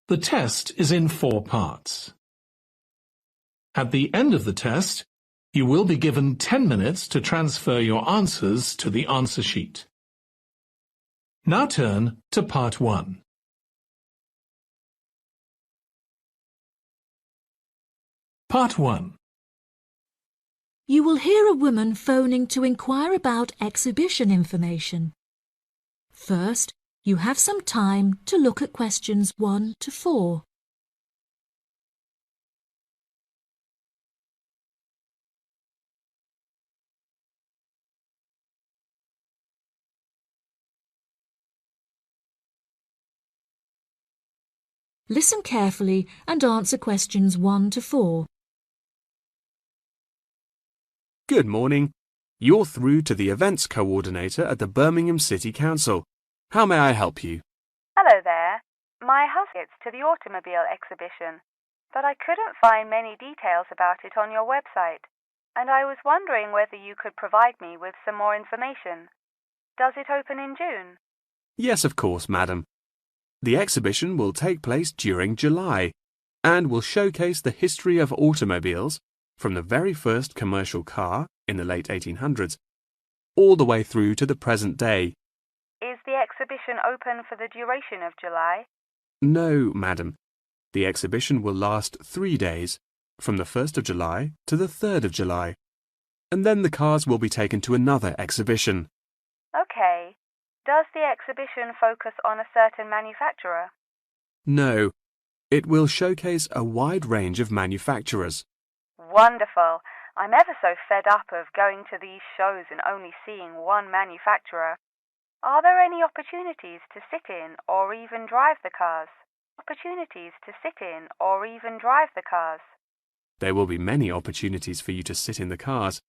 The test is in 4 parts. At the end of the test, you will be given 10 minutes to transfer your answers to the answer sheet. Now turn to Part 1. Part 1. You will hear a woman phoning to inquire about exhibition information. First, you have some time to look at questions 1 to 4. Listen carefully and answer questions 1 to 4. Good morning. You're through to the events coordinator at the Birmingham City Council. How may I help you? Hello there. My husband gets to the automobile exhibition, but I couldn't find many details about it on your website, and I was wondering whether you could provide me with some more information. Does it open in June? Yes, of course, madam. The exhibition will take place during July and will showcase the history of automobiles from the very first commercial car in the late 1800s all the way through to the present day. Is the exhibition open for the duration of July? No, madam. The exhibition will last 3 days, from the 1st of July to the 3rd of July, and then the cars will be taken to another exhibition. Okay. Does the exhibition focus on a certain manufacturer? No, it will showcase a wide range of manufacturers. Wonderful. I'm ever so fed up of going to these shows and only seeing one manufacturer. Are there any opportunities to sit in or even drive the cars? There will be many opportunities for you to sit in the cars.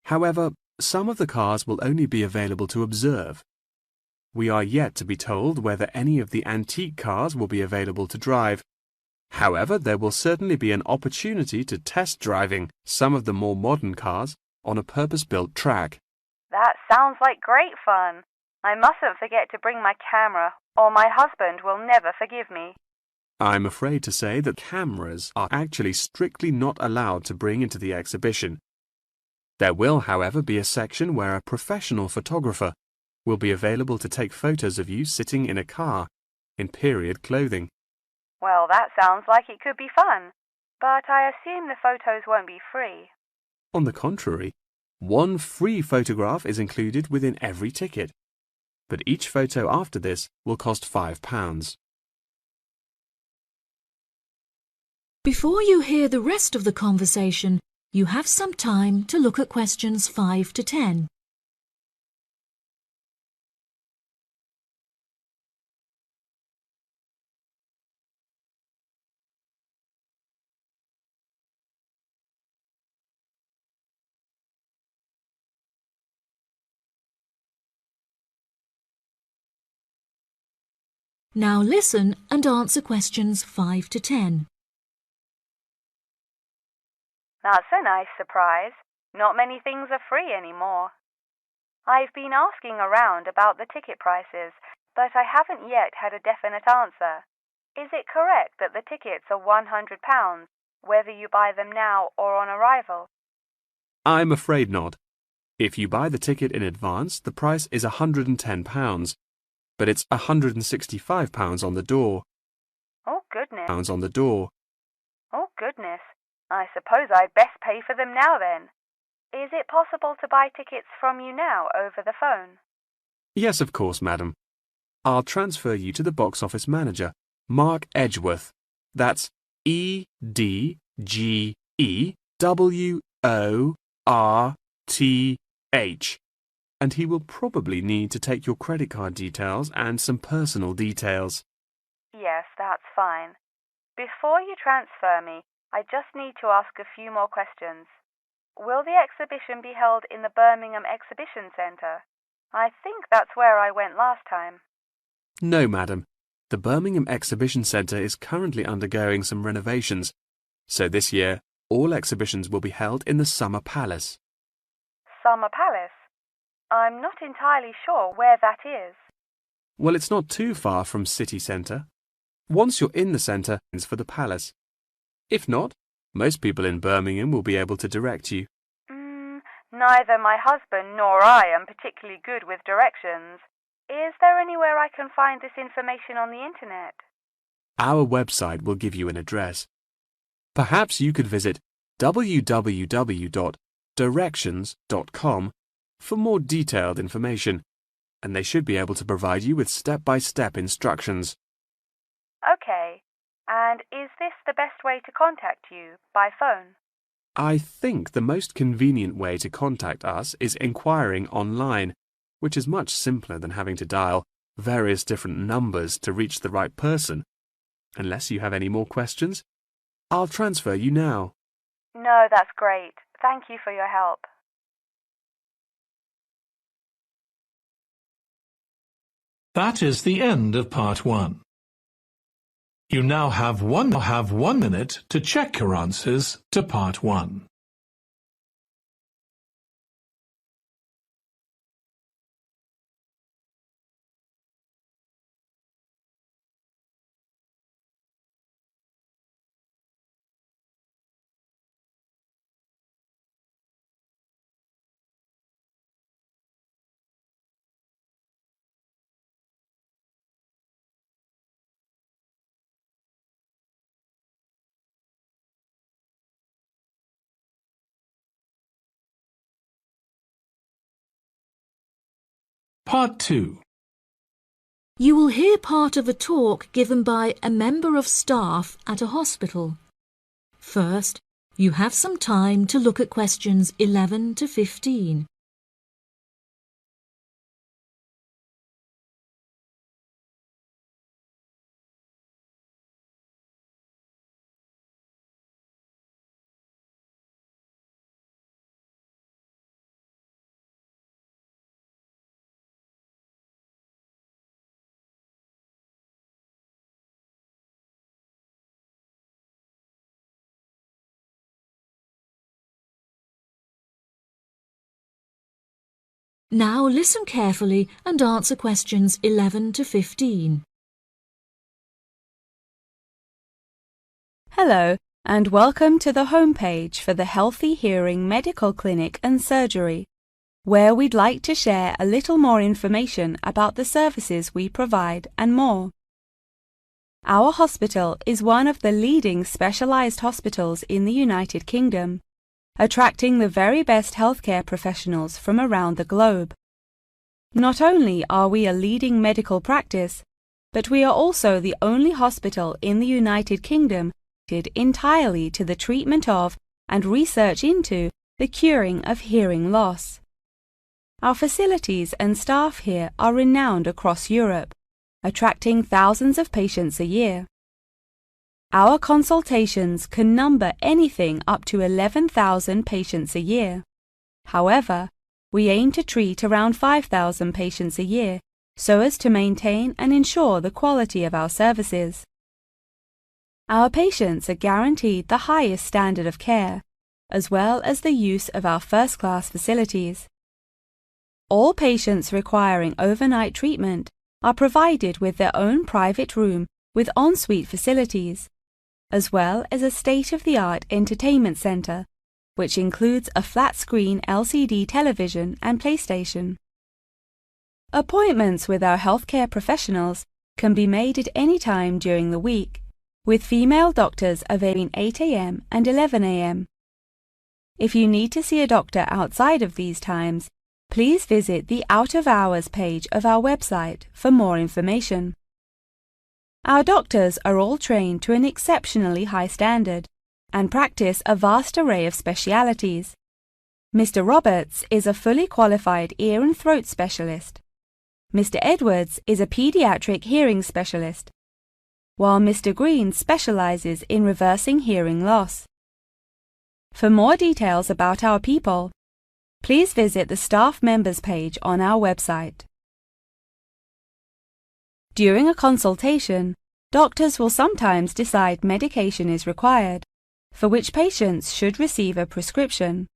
However, some of the cars will only be available to observe. We are yet to be told whether any of the antique cars will be available to drive. However, there will certainly be an opportunity to test driving some of the more modern cars on a purpose-built track. That sounds like great fun. I mustn't forget to bring my camera, or my husband will never forgive me. I'm afraid to say that cameras are actually strictly not allowed to bring into the exhibition. There will, however, be a section where a professional photographer will be available to take photos of you sitting in a car in period clothing. Well, that sounds like it could be fun, but I assume the photos won't be free. On the contrary, one free photograph is included within every ticket, but each photo after this will cost £5. Before you hear the rest of the conversation, you have some time to look at questions 5 to 10. Now listen and answer questions 5 to 10. That's a nice surprise. Not many things are free anymore. I've been asking around about the ticket prices, but I haven't yet had a definite answer. Is it correct that the tickets are £100, whether you buy them now or on arrival? I'm afraid not. If you buy the ticket in advance, the price is £110, but it's £165 on the door. Oh, goodness. Pounds on the door. Oh, goodness. I suppose I'd best pay for them now then. Is it possible to buy tickets from you now over the phone? Yes, of course, madam. I'll transfer you to the box office manager, Mark Edgeworth. That's EDGEWORTH. And he will probably need to take your credit card details and some personal details. Yes, that's fine. Before you transfer me, I just need to ask a few more questions. Will the exhibition be held in the Birmingham Exhibition Centre? I think that's where I went last time. No, madam. The Birmingham Exhibition Centre is currently undergoing some renovations, so this year all exhibitions will be held in the Summer Palace. Summer Palace? I'm not entirely sure where that is. Well, it's not too far from City Centre. once you're in the centre, it's for the palace. If not, most people in Birmingham will be able to direct you. Neither my husband nor I am particularly good with directions. Is there anywhere I can find this information on the internet? Our website will give you an address. Perhaps you could visit www.directions.com for more detailed information, and they should be able to provide you with step-by-step instructions. Okay. And is this the best way to contact you, by phone? I think the most convenient way to contact us is inquiring online, which is much simpler than having to dial various different numbers to reach the right person. Unless you have any more questions, I'll transfer you now. No, that's great. Thank you for your help. That is the end of part 1. You now have 1 minute to check your answers to part 1. Part 2. You will hear part of a talk given by a member of staff at a hospital. First, you have some time to look at questions 11 to 15. Now listen carefully and answer questions 11 to 15. Hello, and welcome to the homepage for the Healthy Hearing Medical Clinic and Surgery, where we'd like to share a little more information about the services we provide and more. Our hospital is one of the leading specialised hospitals in the United Kingdom, attracting the very best healthcare professionals from around the globe. Not only are we a leading medical practice, but we are also the only hospital in the United Kingdom dedicated entirely to the treatment of and research into the curing of hearing loss. Our facilities and staff here are renowned across Europe, attracting thousands of patients a year. Our consultations can number anything up to 11,000 patients a year. However, we aim to treat around 5,000 patients a year so as to maintain and ensure the quality of our services. Our patients are guaranteed the highest standard of care, as well as the use of our first-class facilities. All patients requiring overnight treatment are provided with their own private room with ensuite facilities, as well as a state-of-the-art entertainment centre, which includes a flat-screen LCD television and PlayStation. Appointments with our healthcare professionals can be made at any time during the week, with female doctors available between 8 a.m. and 11 a.m. If you need to see a doctor outside of these times, please visit the Out of Hours page of our website for more information. Our doctors are all trained to an exceptionally high standard and practice a vast array of specialities. Mr. Roberts is a fully qualified ear and throat specialist. Mr. Edwards is a pediatric hearing specialist, while Mr. Green specializes in reversing hearing loss. For more details about our people, please visit the staff members page on our website. During a consultation, doctors will sometimes decide medication is required, for which patients should receive a prescription.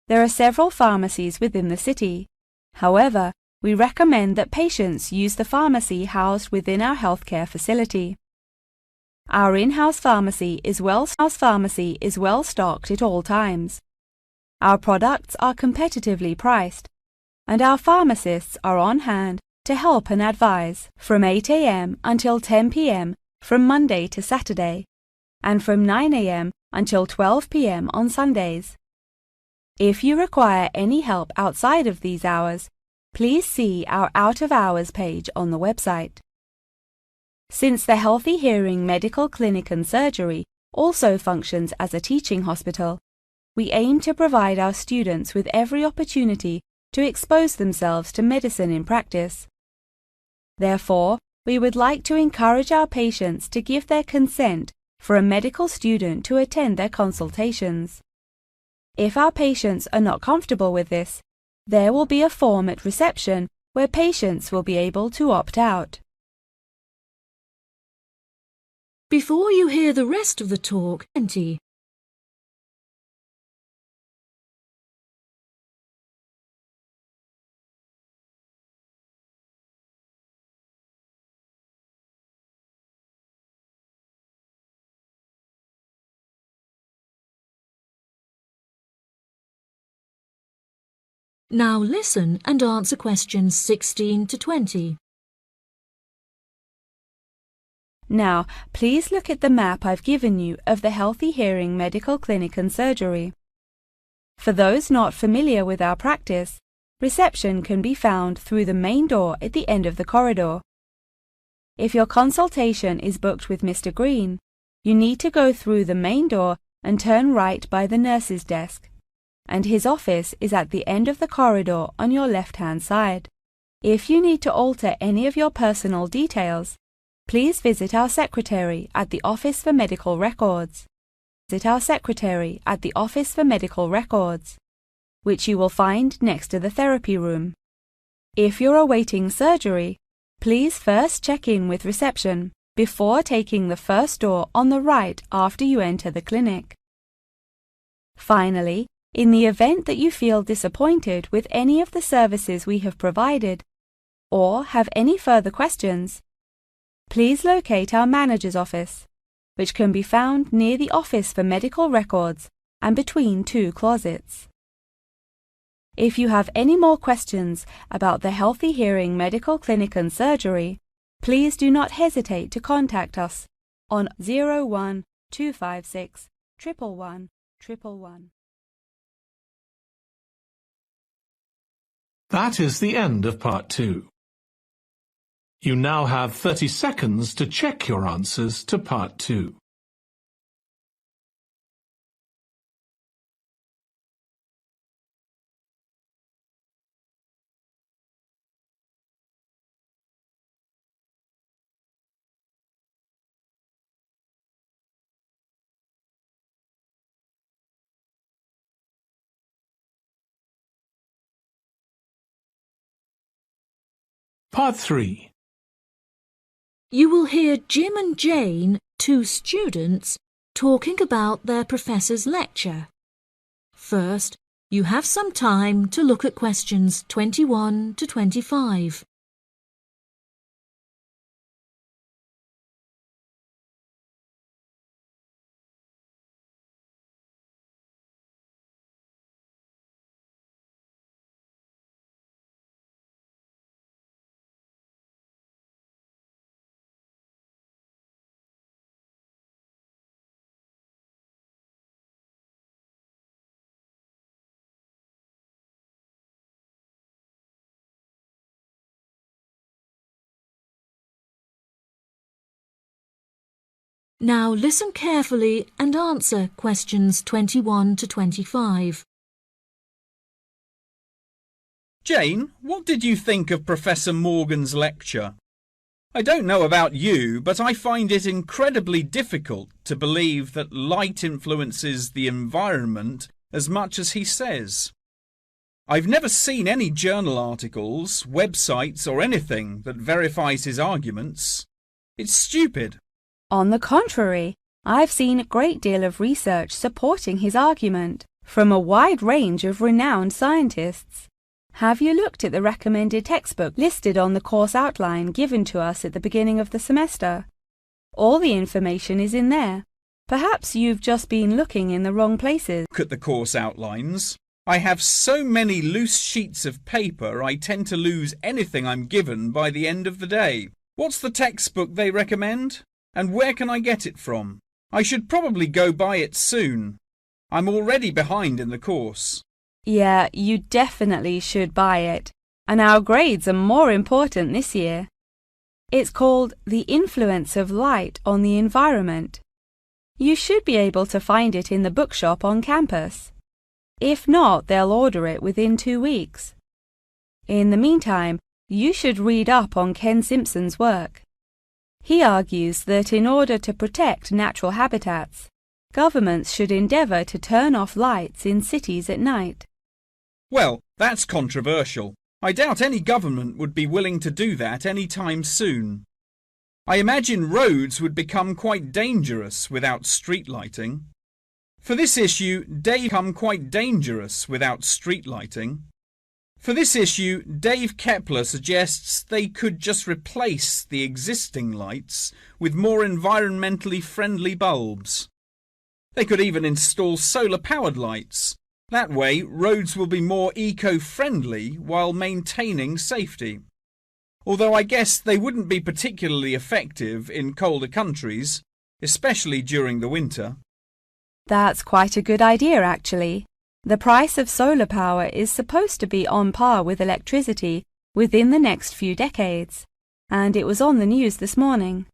There are several pharmacies within the city. However, we recommend that patients use the pharmacy housed within our healthcare facility. Our in-house pharmacy is well stocked at all times. Our products are competitively priced, and our pharmacists are on hand to help and advise from 8 a.m. until 10 p.m. from Monday to Saturday, and from 9 a.m. until 12 p.m. on Sundays. If you require any help outside of these hours, please see our Out of Hours page on the website. Since the Healthy Hearing Medical Clinic and Surgery also functions as a teaching hospital, we aim to provide our students with every opportunity to expose themselves to medicine in practice. Therefore, we would like to encourage our patients to give their consent for a medical student to attend their consultations. If our patients are not comfortable with this, there will be a form at reception where patients will be able to opt out. Before you hear the rest of the talk, Now listen and answer questions 16 to 20. Now, please look at the map I've given you of the Healthy Hearing Medical Clinic and Surgery. For those not familiar with our practice, reception can be found through the main door at the end of the corridor. If your consultation is booked with Mr. Green, you need to go through the main door and turn right by the nurse's desk, and his office is at the end of the corridor on your left-hand side. If you need to alter any of your personal details, please visit our secretary at the Office for Medical Records. Visit our secretary at the Office for Medical Records, which you will find next to the therapy room. If you're awaiting surgery, please first check in with reception before taking the first door on the right after you enter the clinic. Finally, in the event that you feel disappointed with any of the services we have provided, or have any further questions, please locate our manager's office, which can be found near the Office for Medical Records and between two closets. If you have any more questions about the Healthy Hearing Medical Clinic and Surgery, please do not hesitate to contact us on 01 256 111 111. That is the end of part 2. You now have 30 seconds to check your answers to part 2. Part 3. You will hear Jim and Jane, two students, talking about their professor's lecture. First, you have some time to look at questions 21 to 25. Now listen carefully and answer questions 21 to 25. Jane, what did you think of Professor Morgan's lecture? I don't know about you, but I find it incredibly difficult to believe that light influences the environment as much as he says. I've never seen any journal articles, websites or anything that verifies his arguments. It's stupid. On the contrary, I've seen a great deal of research supporting his argument from a wide range of renowned scientists. Have you looked at the recommended textbook listed on the course outline given to us at the beginning of the semester? All the information is in there. Perhaps you've just been looking in the wrong places. Look at the course outlines. I have so many loose sheets of paper I tend to lose anything I'm given by the end of the day. What's the textbook they recommend? And where can I get it from? I should probably go buy it soon. I'm already behind in the course. Yeah, you definitely should buy it. And our grades are more important this year. It's called The Influence of Light on the Environment. You should be able to find it in the bookshop on campus. If not, they'll order it within 2 weeks. In the meantime, you should read up on Ken Simpson's work. He argues that in order to protect natural habitats, governments should endeavour to turn off lights in cities at night. Well, that's controversial. I doubt any government would be willing to do that any time soon. I imagine roads would become quite dangerous without street lighting. For this issue, Dave Kepler suggests they could just replace the existing lights with more environmentally friendly bulbs. They could even install solar-powered lights. That way, roads will be more eco-friendly while maintaining safety. Although I guess they wouldn't be particularly effective in colder countries, especially during the winter. That's quite a good idea, actually. The price of solar power is supposed to be on par with electricity within the next few decades, and it was on the news this morning.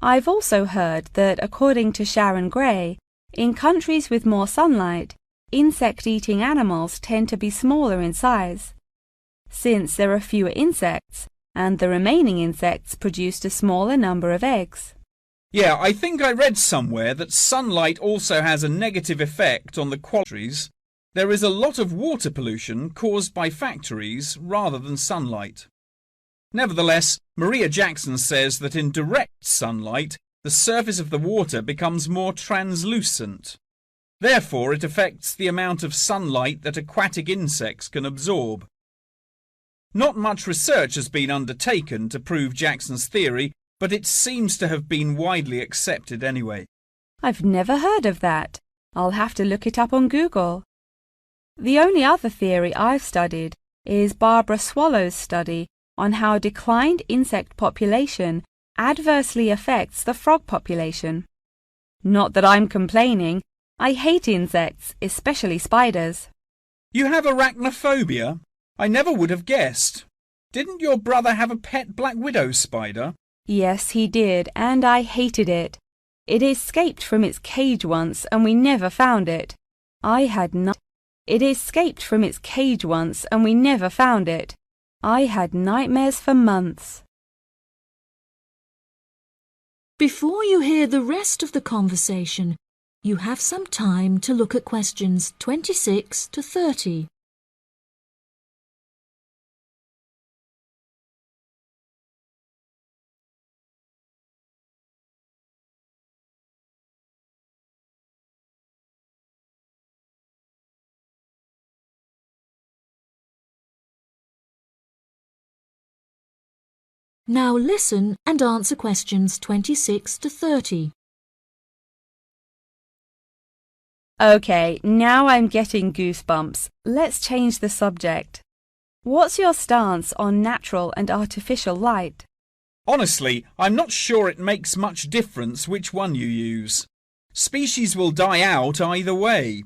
I've also heard that, according to Sharon Gray, in countries with more sunlight, insect-eating animals tend to be smaller in size. Since there are fewer insects, and the remaining insects produced a smaller number of eggs. Yeah, I think I read somewhere that sunlight also has a negative effect on the qualities. There is a lot of water pollution caused by factories rather than sunlight. Nevertheless, Maria Jackson says that in direct sunlight, the surface of the water becomes more translucent. Therefore, it affects the amount of sunlight that aquatic insects can absorb. Not much research has been undertaken to prove Jackson's theory, but it seems to have been widely accepted anyway. I've never heard of that. I'll have to look it up on Google. The only other theory I've studied is Barbara Swallow's study on how declined insect population adversely affects the frog population. Not that I'm complaining. I hate insects, especially spiders. You have arachnophobia? I never would have guessed. Didn't your brother have a pet black widow spider? Yes, he did, and I hated it. It escaped from its cage once, and we never found it. It escaped from its cage once, and we never found it. I had nightmares for months. Before you hear the rest of the conversation, you have some time to look at questions 26 to 30. Now listen and answer questions 26 to 30. Okay, now I'm getting goosebumps. Let's change the subject. What's your stance on natural and artificial light? Honestly, I'm not sure it makes much difference which one you use. Species will die out either way.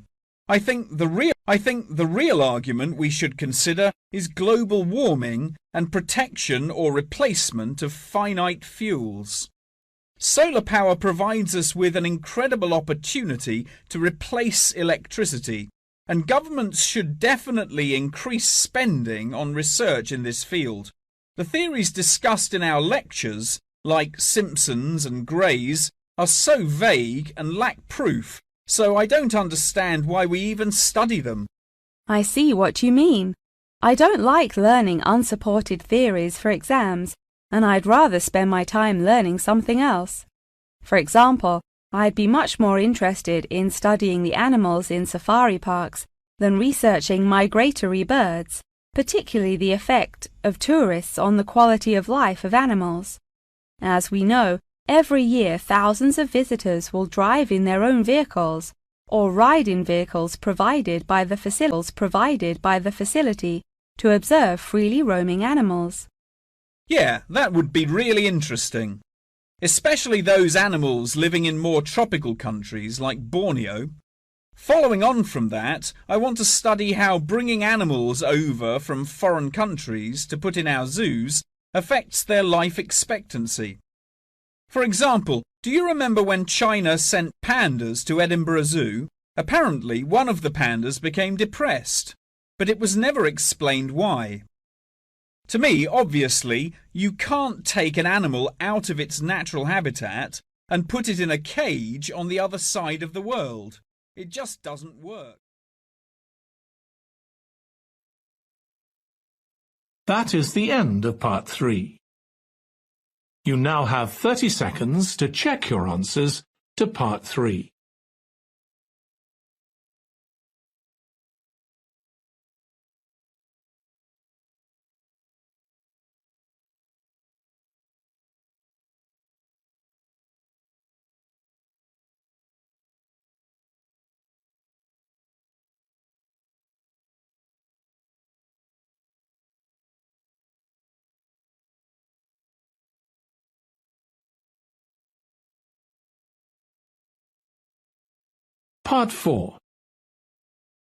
I think the real argument we should consider is global warming and protection or replacement of finite fuels. Solar power provides us with an incredible opportunity to replace electricity, and governments should definitely increase spending on research in this field. The theories discussed in our lectures, like Simpson's and Gray's, are so vague and lack proof, so I don't understand why we even study them. I see what you mean. I don't like learning unsupported theories for exams, and I'd rather spend my time learning something else. For example, I'd be much more interested in studying the animals in safari parks than researching migratory birds, particularly the effect of tourists on the quality of life of animals. As we know, Every year thousands of visitors will drive in their own vehicles or ride in vehicles provided by the facility to observe freely roaming animals. Yeah, that would be really interesting. Especially those animals living in more tropical countries like Borneo. Following on from that, I want to study how bringing animals over from foreign countries to put in our zoos affects their life expectancy. For example, do you remember when China sent pandas to Edinburgh Zoo? Apparently, one of the pandas became depressed, but it was never explained why. To me, obviously, you can't take an animal out of its natural habitat and put it in a cage on the other side of the world. It just doesn't work. That is the end of part 3. You now have 30 seconds to check your answers to part 3. Part 4.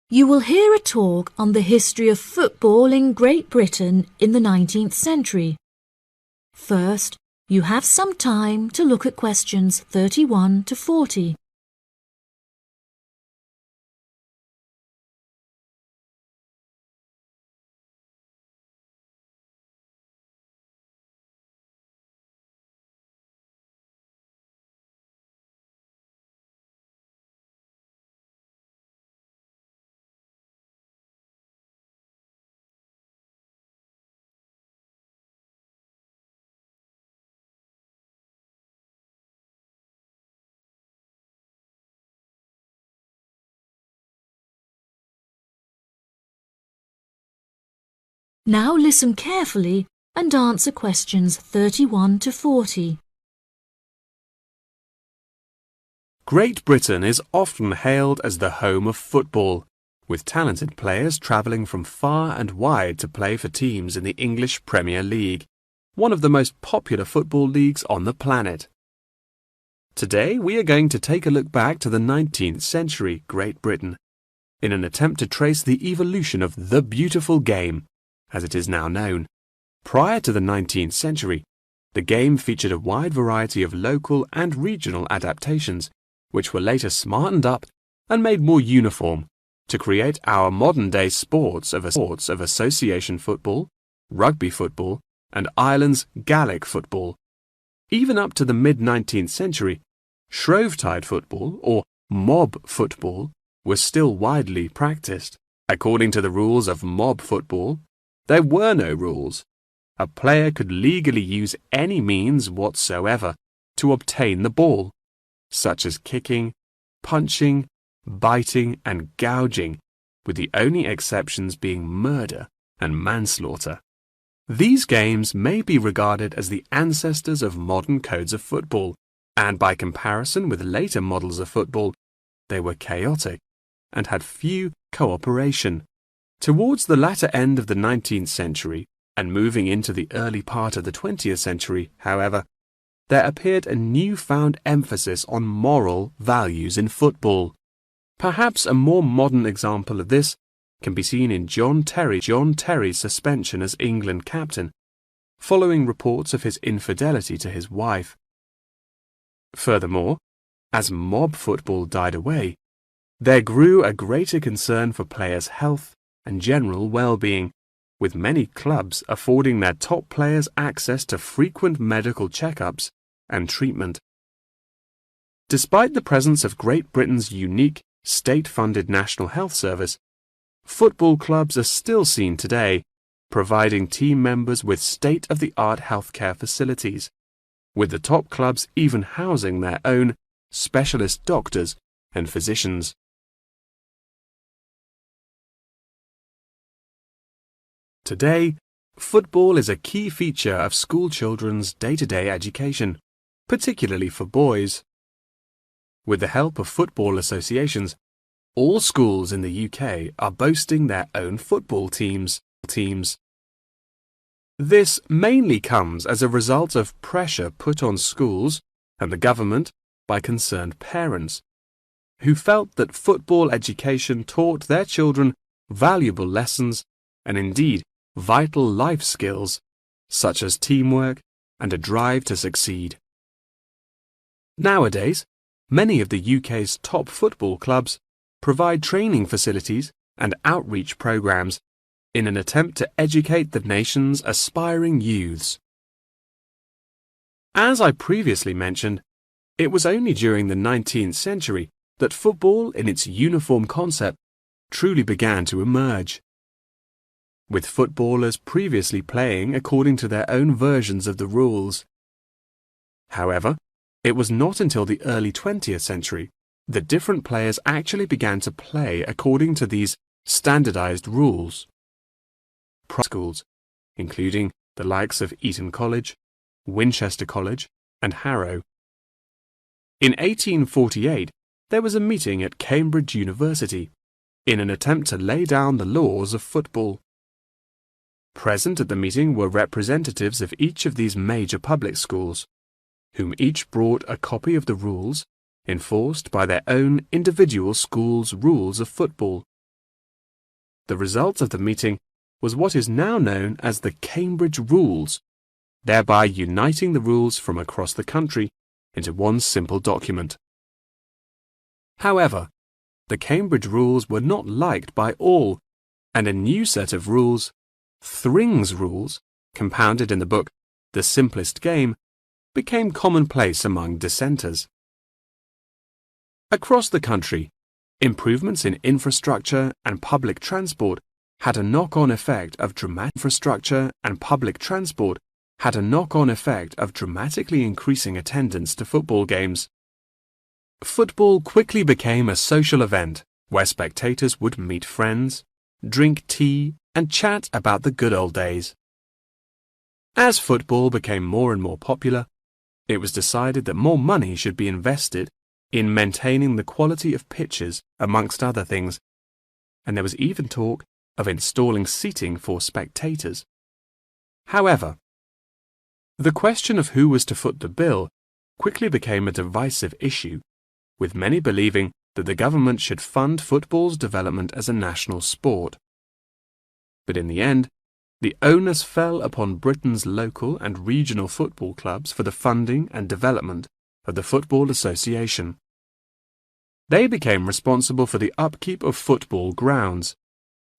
You will hear a talk on the history of football in Great Britain in the 19th century. First, you have some time to look at questions 31 to 40. Now listen carefully and answer questions 31 to 40. Great Britain is often hailed as the home of football, with talented players travelling from far and wide to play for teams in the English Premier League, one of the most popular football leagues on the planet. Today we are going to take a look back to the 19th century Great Britain, in an attempt to trace the evolution of the beautiful game, as it is now known. Prior to the 19th century, the game featured a wide variety of local and regional adaptations, which were later smartened up and made more uniform to create our modern-day sports of association football, rugby football, and Ireland's Gaelic football. Even up to the mid-19th century, Shrovetide football, or mob football, was still widely practiced. According to the rules of mob football, there were no rules. A player could legally use any means whatsoever to obtain the ball, such as kicking, punching, biting, and gouging, with the only exceptions being murder and manslaughter. These games may be regarded as the ancestors of modern codes of football, and by comparison with later models of football, they were chaotic and had few cooperation. Towards the latter end of the 19th century and moving into the early part of the 20th century, however, there appeared a newfound emphasis on moral values in football. Perhaps a more modern example of this can be seen in John Terry's suspension as England captain, following reports of his infidelity to his wife. Furthermore, as mob football died away, there grew a greater concern for players' health and general well-being, with many clubs affording their top players access to frequent medical checkups and treatment. Despite the presence of Great Britain's unique state-funded National Health Service, football clubs are still seen today, providing team members with state-of-the-art healthcare facilities, with the top clubs even housing their own specialist doctors and physicians. Today, football is a key feature of school children's day-to-day education, particularly for boys. With the help of football associations, all schools in the UK are boasting their own football teams. This mainly comes as a result of pressure put on schools and the government by concerned parents, who felt that football education taught their children valuable lessons and indeed vital life skills such as teamwork and a drive to succeed. Nowadays, many of the UK's top football clubs provide training facilities and outreach programs in an attempt to educate the nation's aspiring youths. As I previously mentioned, it was only during the 19th century that football in its uniform concept truly began to emerge, with footballers previously playing according to their own versions of the rules. However, it was not until the early 20th century that different players actually began to play according to these standardized rules. Schools, including the likes of Eton College, Winchester College, and Harrow. In 1848, there was a meeting at Cambridge University in an attempt to lay down the laws of football. Present at the meeting were representatives of each of these major public schools, whom each brought a copy of the rules enforced by their own individual school's rules of football. The result of the meeting was what is now known as the Cambridge Rules, thereby uniting the rules from across the country into one simple document. However, the Cambridge Rules were not liked by all, and a new set of rules, Thring's Rules, compounded in the book The Simplest Game, became commonplace among dissenters. Across the country, improvements in infrastructure and public transport had a knock-on effect of dramatically increasing attendance to football games. Football quickly became a social event where spectators would meet friends, drink tea, and chat about the good old days. As football became more and more popular, it was decided that more money should be invested in maintaining the quality of pitches, amongst other things, and there was even talk of installing seating for spectators. However, the question of who was to foot the bill quickly became a divisive issue, with many believing that the government should fund football's development as a national sport. But in the end, the onus fell upon Britain's local and regional football clubs for the funding and development of the Football Association. They became responsible for the upkeep of football grounds,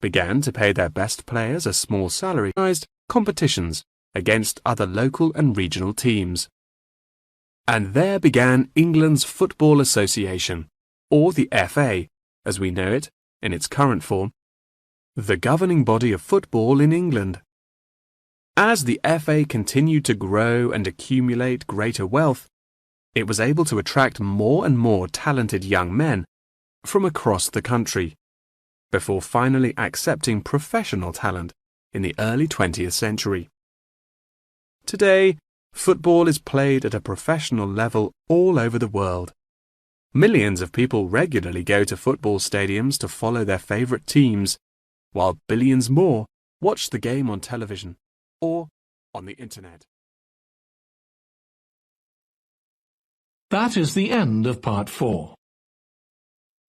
began to pay their best players a small salary, and organised competitions against other local and regional teams. And there began England's Football Association, or the FA, as we know it in its current form, the governing body of football in England. As the FA continued to grow and accumulate greater wealth, it was able to attract more and more talented young men from across the country, before finally accepting professional talent in the early 20th century. Today, football is played at a professional level all over the world. Millions of people regularly go to football stadiums to follow their favourite teams, while billions more watch the game on television or on the internet. That is the end of part 4.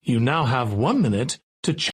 You now have 1 minute to check